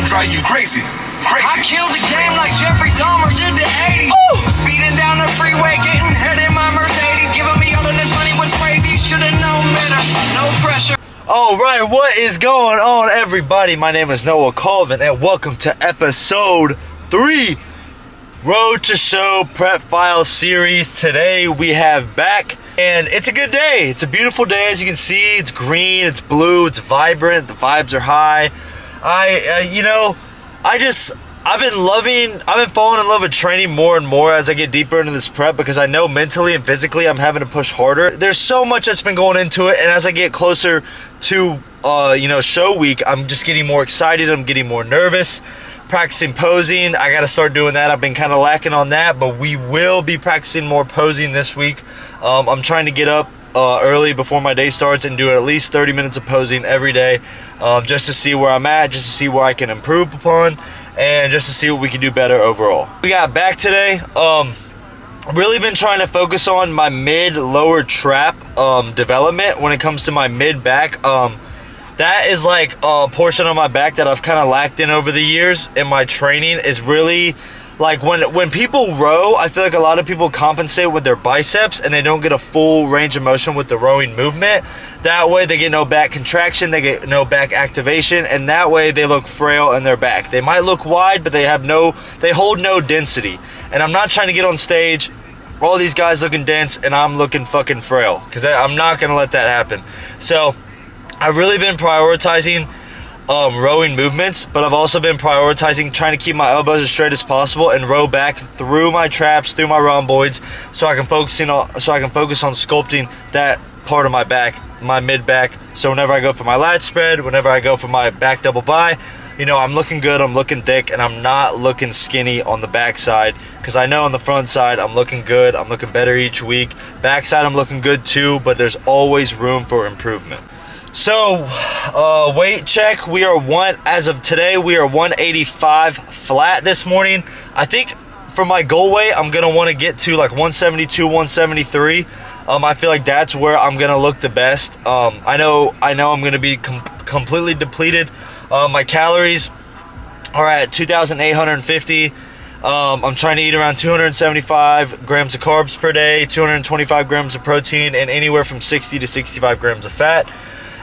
drive you crazy. I killed the game like Jeffrey Dahmer did the 80s. Speeding down the freeway, getting hit in my Mercedes. Giving me all of this money was crazy. Should've known better. No pressure. All right, what is going on, everybody? My name is Noah Colvin, and welcome to episode 3 Road to Show Prep File Series. Today we have back, and it's a good day. It's a beautiful day, as you can see. It's green, it's blue, it's vibrant. The vibes are high. I've been falling in love with training more and more as I get deeper into this prep, because I know mentally and physically I'm having to push harder. There's so much that's been going into it, and as I get closer to show week, I'm just getting more excited. I'm getting more nervous. Practicing posing, I got to start doing that. I've been kind of lacking on that, but we will be practicing more posing this week. I'm trying to get up early before my day starts and do at least 30 minutes of posing every day, just to see where I'm at, just to see where I can improve upon, and just to see what we can do better overall. We got back today. Really been trying to focus on my mid-lower trap development when it comes to my mid-back. That is like a portion of my back that I've kind of lacked in over the years in my training. Is really like when people row, I feel like a lot of people compensate with their biceps and they don't get a full range of motion with the rowing movement. That way they get no back contraction, they get no back activation, and that way they look frail in their back. They might look wide, but they hold no density. And I'm not trying to get on stage, all these guys looking dense and I'm looking fucking frail, because I'm not gonna let that happen. So I've really been prioritizing rowing movements, but I've also been prioritizing trying to keep my elbows as straight as possible and row back through my traps, through my rhomboids, so I can focus on sculpting that part of my back, my mid back. So whenever I go for my lat spread, whenever I go for my back double bi, I'm looking good, I'm looking thick, and I'm not looking skinny on the back side, because I know on the front side I'm looking good, I'm looking better each week. Back side I'm looking good too, but there's always room for improvement. So, weight check, as of today, we are 185 flat this morning. I think for my goal weight, I'm going to want to get to like 172, 173. I feel like that's where I'm going to look the best. I know I'm going to be completely depleted. My calories are at 2,850. I'm trying to eat around 275 grams of carbs per day, 225 grams of protein, and anywhere from 60 to 65 grams of fat.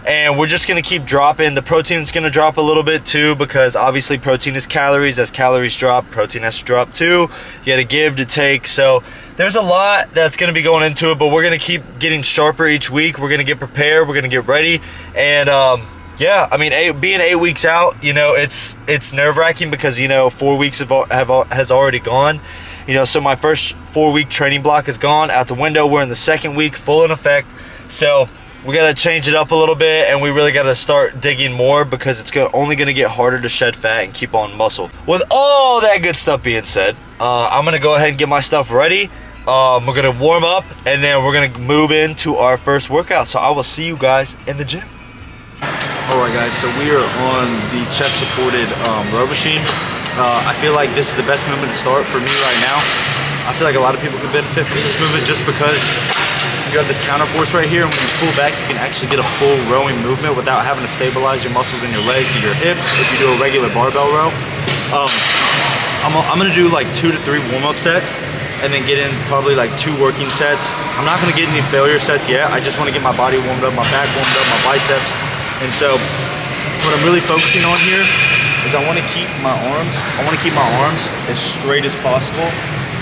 And we're just going to keep dropping. The protein's going to drop a little bit too, because obviously protein is calories. As calories drop, protein has to drop too. You got to give to take. So there's a lot that's going to be going into it, but we're going to keep getting sharper each week. We're going to get prepared. We're going to get ready. And being 8 weeks out, it's nerve-wracking, because 4 weeks has already gone. So my first 4-week training block is gone out the window. We're in the second week, full in effect. So we got to change it up a little bit, and we really got to start digging more, because it's only going to get harder to shed fat and keep on muscle. With all that good stuff being said, I'm going to go ahead and get my stuff ready. We're going to warm up, and then we're going to move into our first workout. So I will see you guys in the gym. Alright guys, so we are on the chest supported row machine. I feel like this is the best movement to start for me right now. I feel like a lot of people could benefit from this movement, just because you have this counter force right here, and when you pull back, you can actually get a full rowing movement without having to stabilize your muscles in your legs or your hips if you do a regular barbell row. I'm gonna do like 2 to 3 warm-up sets, and then get in probably like 2 working sets. I'm not gonna get any failure sets yet. I just want to get my body warmed up, my back warmed up, my biceps. And so what I'm really focusing on here is I want to keep my arms as straight as possible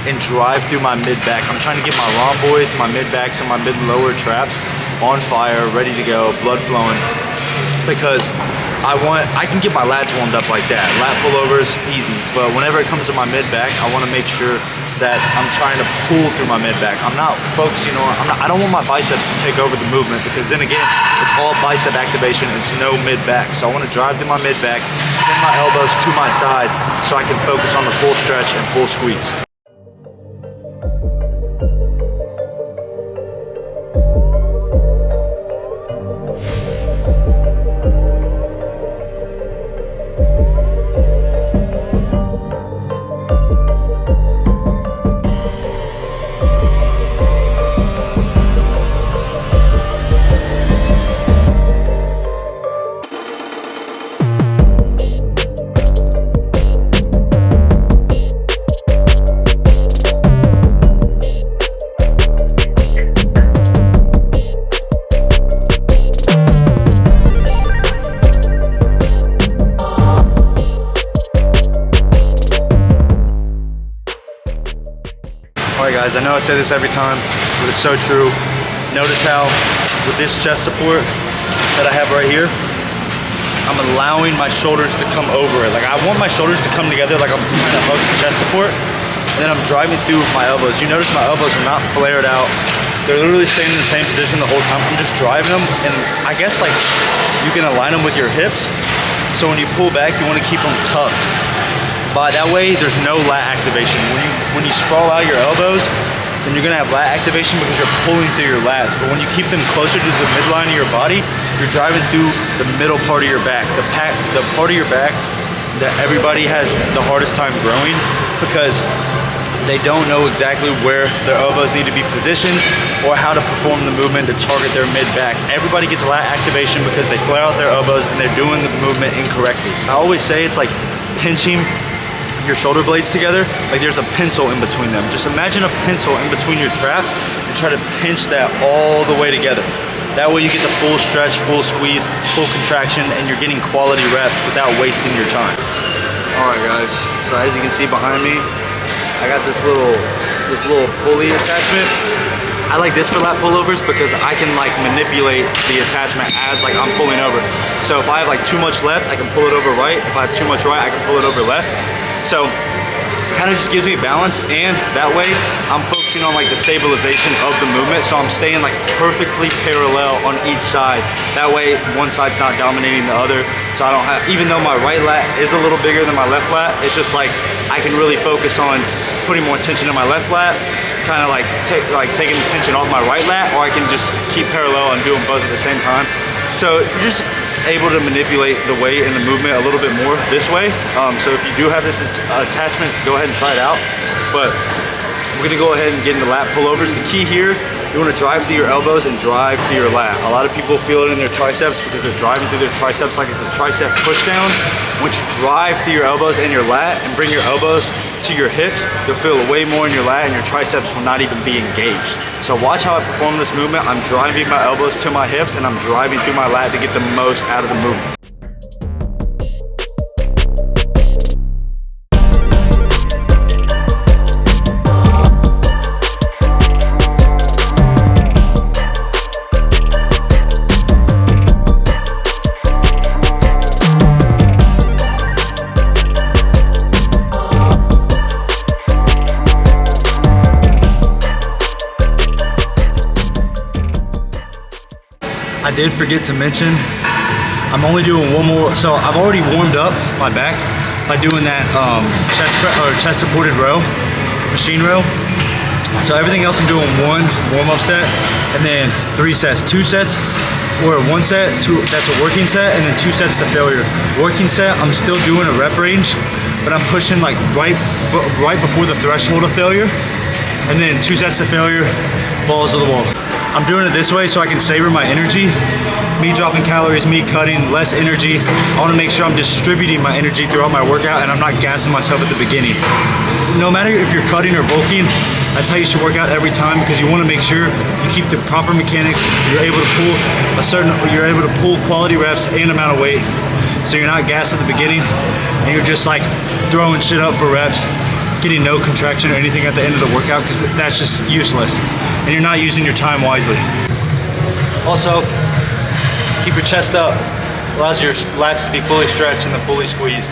and drive through my mid-back. I'm trying to get my rhomboids, my mid-backs, and my mid-lower traps on fire, ready to go, blood flowing, because I can get my lats warmed up like that. Lat pullovers, easy. But whenever it comes to my mid-back, I want to make sure that I'm trying to pull through my mid-back. I'm not focusing on, I don't want my biceps to take over the movement, because then again, it's all bicep activation, it's no mid-back. So I want to drive through my mid-back, bend my elbows to my side, so I can focus on the full stretch and full squeeze. All right guys, I know I say this every time, but it's so true. Notice how with this chest support that I have right here, I'm allowing my shoulders to come over it. Like I want my shoulders to come together like I'm trying to hug the chest support, and then I'm driving through with my elbows. You notice my elbows are not flared out. They're literally staying in the same position the whole time. I'm just driving them, and I guess like you can align them with your hips. So when you pull back, you want to keep them tucked. But that way, there's no lat activation. When you sprawl out your elbows, then you're gonna have lat activation because you're pulling through your lats. But when you keep them closer to the midline of your body, you're driving through the middle part of your back, the part of your back that everybody has the hardest time growing because they don't know exactly where their elbows need to be positioned or how to perform the movement to target their mid-back. Everybody gets lat activation because they flare out their elbows and they're doing the movement incorrectly. I always say it's like pinching your shoulder blades together, like there's a pencil in between them. Just imagine a pencil in between your traps and try to pinch that all the way together. That way you get the full stretch, full squeeze, full contraction, and you're getting quality reps without wasting your time. All right guys, so as you can see behind me, I got this little pulley attachment. I like this for lat pullovers because I can like manipulate the attachment as like I'm pulling over. So if I have like too much left, I can pull it over right. If I have too much right, I can pull it over left. So kind of just gives me balance, and that way I'm focusing on like the stabilization of the movement, so I'm staying like perfectly parallel on each side. That way one side's not dominating the other, so I don't have, even though my right lat is a little bigger than my left lat, it's just like I can really focus on putting more tension in my left lat, kind of like taking the tension off my right lat, or I can just keep parallel and do them both at the same time. So you're just able to manipulate the weight and the movement a little bit more this way. So if you do have this attachment, go ahead and try it out. But we're gonna go ahead and get into lat pullovers. The key here, you wanna drive through your elbows and drive through your lat. A lot of people feel it in their triceps because they're driving through their triceps like it's a tricep push down. Once you drive through your elbows and your lat and bring your elbows to your hips, you'll feel it way more in your lat and your triceps will not even be engaged. So watch how I perform this movement. I'm driving my elbows to my hips and I'm driving through my lat to get the most out of the movement. I did forget to mention, I'm only doing one more. So I've already warmed up my back by doing that chest supported row, machine row. So everything else I'm doing one warm-up set and then 3 sets. 2 sets or 1 set, that's a working set, and then 2 sets to failure. Working set, I'm still doing a rep range, but I'm pushing like right before the threshold of failure, and then 2 sets to failure, balls to the wall. I'm doing it this way so I can savor my energy. Me dropping calories, me cutting, less energy. I wanna make sure I'm distributing my energy throughout my workout and I'm not gassing myself at the beginning. No matter if you're cutting or bulking, that's how you should work out every time, because you wanna make sure you keep the proper mechanics. You're able to pull quality reps and amount of weight. So you're not gassed at the beginning and you're just like throwing shit up for reps, getting no contraction or anything at the end of the workout, because that's just useless. And you're not using your time wisely. Also, keep your chest up. Allows your lats to be fully stretched and then fully squeezed.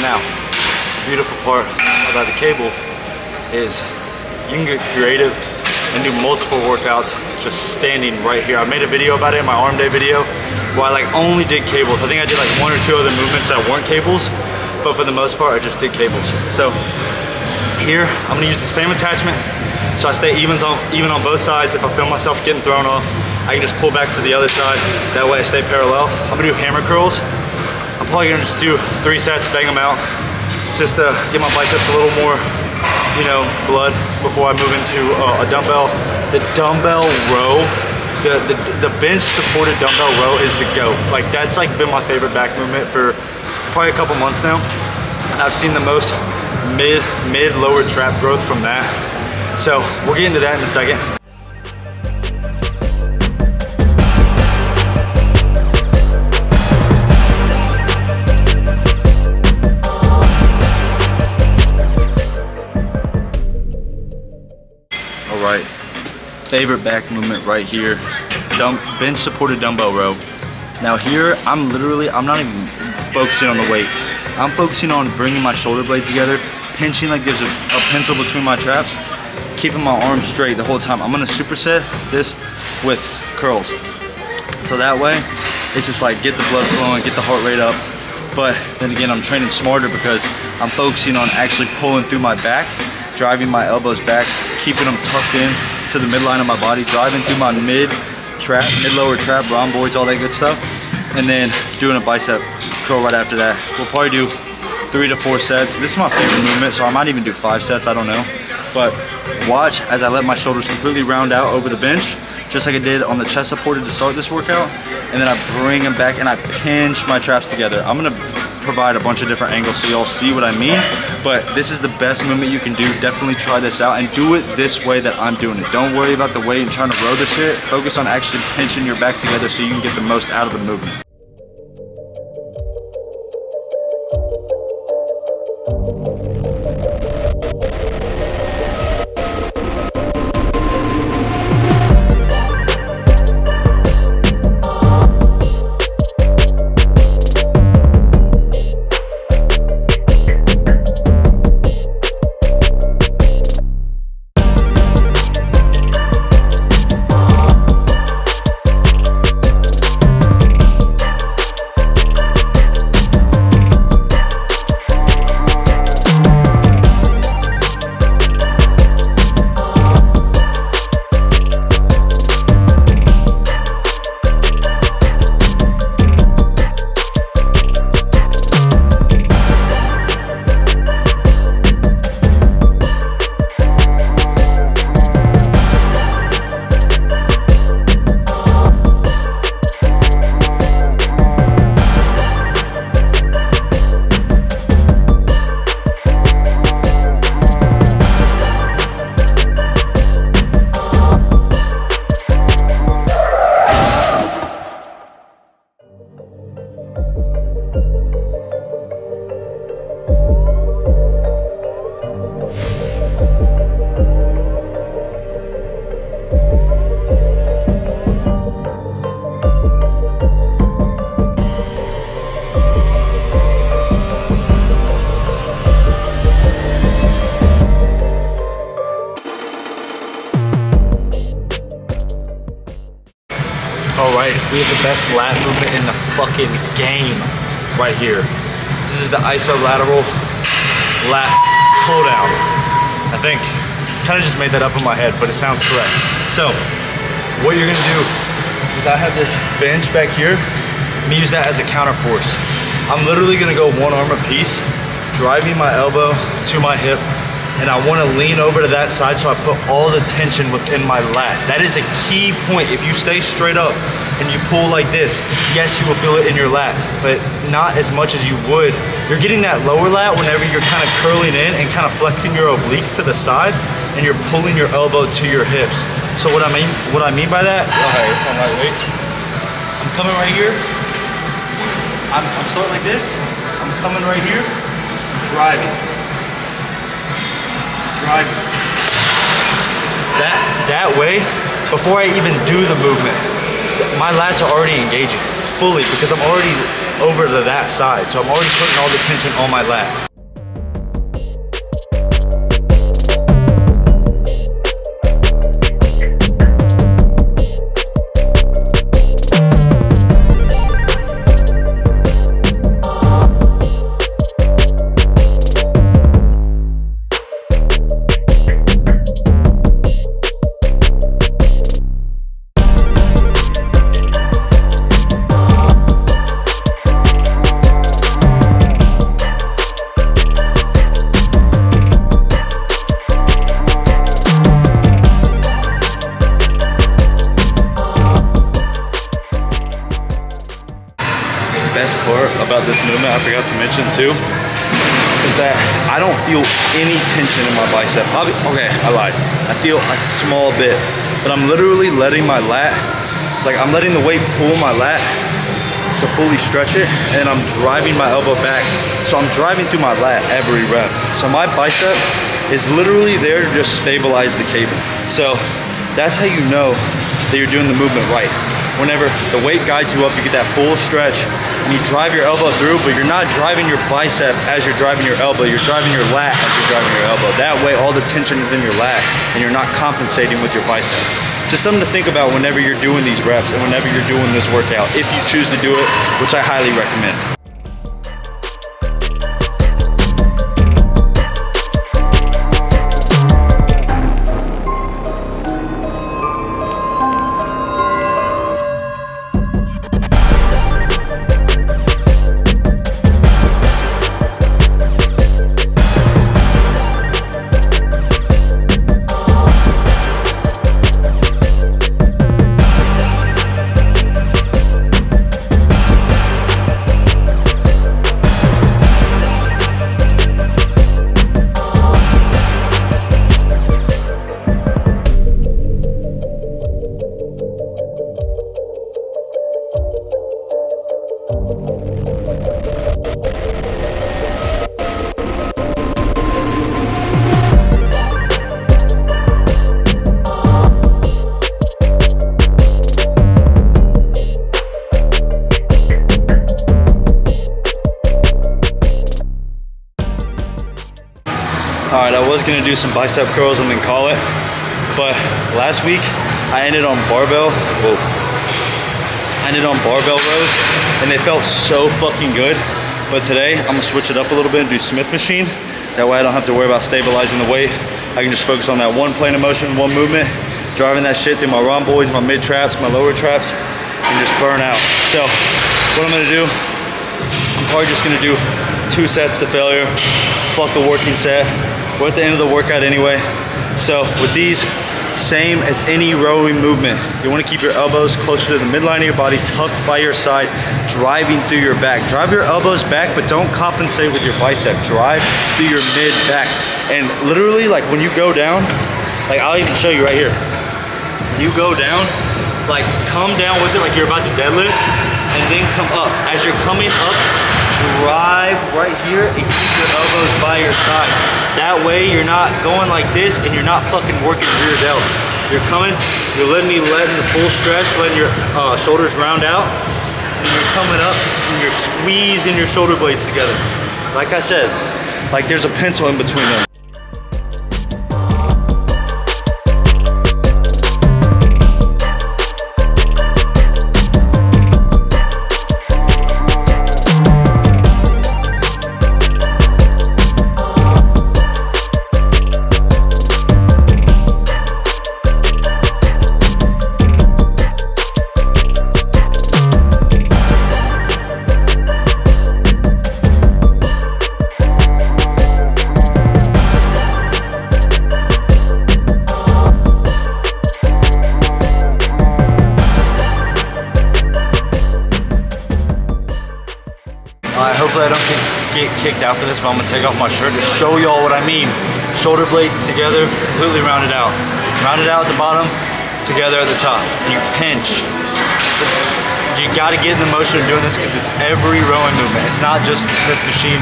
Now, the beautiful part about the cable is you can get creative and do multiple workouts just standing right here. I made a video about it in my arm day video where I like only did cables. I think I did like 1 or 2 other movements that weren't cables, but for the most part I just did cables. So here I'm gonna use the same attachment so I stay even on both sides. If I feel myself getting thrown off, I can just pull back to the other side. That way I stay parallel. I'm gonna do hammer curls. I'm probably gonna just do 3 sets, bang them out, just to get my biceps a little more, blood before I move into a dumbbell. The dumbbell row, the bench supported dumbbell row is the GOAT. Like that's like been my favorite back movement for probably a couple months now, and I've seen the most mid lower trap growth from that. So we'll get into that in a second. All right, favorite back movement right here, bench supported dumbbell row. Now here, I'm not even focusing on the weight. I'm focusing on bringing my shoulder blades together, pinching like there's a pencil between my traps, keeping my arms straight the whole time. I'm gonna superset this with curls. So that way, it's just like get the blood flowing, get the heart rate up. But then again, I'm training smarter because I'm focusing on actually pulling through my back, driving my elbows back, keeping them tucked in to the midline of my body, driving through my mid-lower trap, rhomboids, all that good stuff. And then doing a bicep curl right after that. We'll probably do 3 to 4 sets. This is my favorite movement, so I might even do 5 sets, I don't know. But watch as I let my shoulders completely round out over the bench, just like I did on the chest supported to start this workout. And then I bring them back and I pinch my traps together. I'm gonna provide a bunch of different angles so y'all see what I mean, but this is the best movement you can do. Definitely try this out and do it this way that I'm doing it. Don't worry about the weight and trying to row the shit. Focus on actually pinching your back together so you can get the most out of the movement. Alright, we have the best lat movement in the fucking game right here. This is the isolateral lat pull down. I think, kind of just made that up in my head, but it sounds correct. So, what you're gonna do is I have this bench back here. I'm gonna use that as a counter force. I'm literally gonna go one arm a piece, driving my elbow to my hip, and I wanna lean over to that side so I put all the tension within my lat. That is a key point. If you stay straight up and you pull like this, yes, you will feel it in your lat, but not as much as you would. You're getting that lower lat whenever you're kind of curling in and kind of flexing your obliques to the side, and you're pulling your elbow to your hips. So what I mean by that, okay, it's on lightweight. I'm coming right here. I'm starting like this. I'm coming right here, driving. That way, before I even do the movement, my lats are already engaging fully because I'm already over to that side. So I'm already putting all the tension on my lat. about this movement I forgot to mention too is that I don't feel any tension in my bicep. Okay, I lied. I feel a small bit, but I'm literally letting my lat, like I'm letting the weight pull my lat to fully stretch it, and I'm driving my elbow back. So I'm driving through my lat every rep. So my bicep is literally there to just stabilize the cable. So that's how you know that you're doing the movement right. Whenever the weight guides you up, you get that full stretch and you drive your elbow through, but you're not driving your bicep as you're driving your elbow, you're driving your lat as you're driving your elbow. That way all the tension is in your lat and you're not compensating with your bicep. Just something to think about whenever you're doing these reps and whenever you're doing this workout, if you choose to do it, which I highly recommend. All right, I was gonna do some bicep curls and then call it, but last week I ended on barbell. Whoa. I ended on barbell rows, and they felt so fucking good. But today I'm gonna switch it up a little bit and do Smith machine. That way I don't have to worry about stabilizing the weight. I can just focus on that one plane of motion, one movement, driving that shit through my rhomboids, my mid traps, my lower traps, and just burn out. So what I'm gonna do, I'm probably just gonna do 2 sets to failure. Fuck a working set. We're at the end of the workout anyway. So with these, same as any rowing movement, you want to keep your elbows closer to the midline of your body, tucked by your side, driving through your back. Drive your elbows back, but don't compensate with your bicep. Drive through your mid back. And literally, like when you go down, like I'll even show you right here. When you go down, like come down with it like you're about to deadlift, and then come up. As you're coming up, drive right here and keep your elbows by your side. That way you're not going like this and you're not fucking working rear delts. You're coming, you're letting the full stretch, letting your shoulders round out, and you're coming up and you're squeezing your shoulder blades together. Like I said, like there's a pencil in between them. Hopefully I don't get kicked out for this, but I'm gonna take off my shirt to show y'all what I mean. Shoulder blades together, completely rounded out. Rounded out at the bottom, together at the top. You pinch. You gotta get in the motion of doing this because it's every rowing movement. It's not just the Smith machine.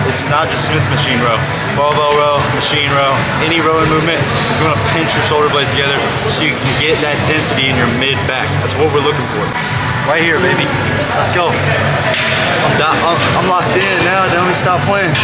It's not just Smith machine row. Barbell row, machine row, any rowing movement, you wanna pinch your shoulder blades together so you can get that density in your mid back. That's what we're looking for. Right here, baby. Let's go. I'm locked in now. Don't stop playing.